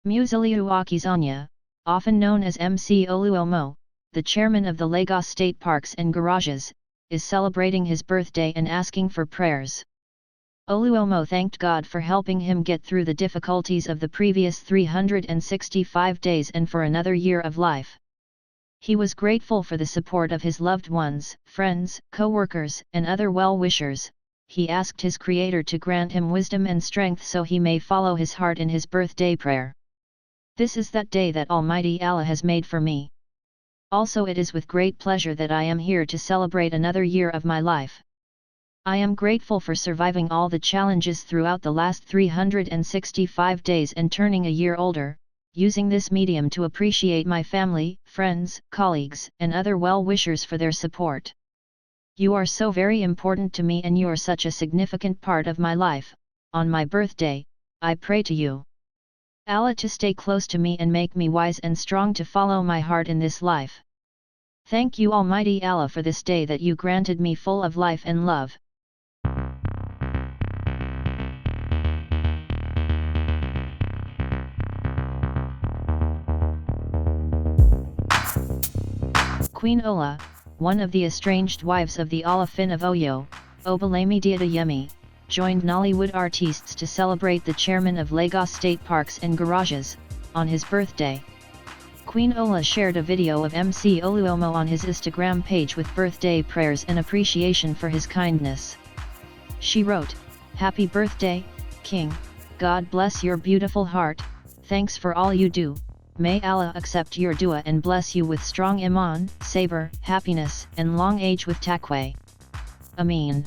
Musiliu Akisanya, often known as MC Oluomo, the chairman of the Lagos State Parks and Garages, is celebrating his birthday and asking for prayers. Oluomo thanked God for helping him get through the difficulties of the previous 365 days and for another year of life. He was grateful for the support of his loved ones, friends, co-workers, and other well-wishers. He asked his Creator to grant him wisdom and strength so he may follow his heart in his birthday prayer. This is that day that Almighty Allah has made for me. Also it is with great pleasure that I am here to celebrate another year of my life. I am grateful for surviving all the challenges throughout the last 365 days and turning a year older, using this medium to appreciate my family, friends, colleagues, and other well-wishers for their support. You are so very important to me and you are such a significant part of my life. On my birthday, I pray to you, Allah, to stay close to me and make me wise and strong to follow my heart in this life. Thank you Almighty Allah for this day that you granted me full of life and love. Queen Ola, one of the estranged wives of the Alaafin of Oyo, Obalemi Diadayemi, joined Nollywood artists to celebrate the chairman of Lagos State Parks and Garages, on his birthday. Queen Ola shared a video of MC Oluomo on his Instagram page with birthday prayers and appreciation for his kindness. She wrote, "Happy birthday, King, God bless your beautiful heart, thanks for all you do, may Allah accept your dua and bless you with strong iman, sabr, happiness and long age with taqwa. Ameen."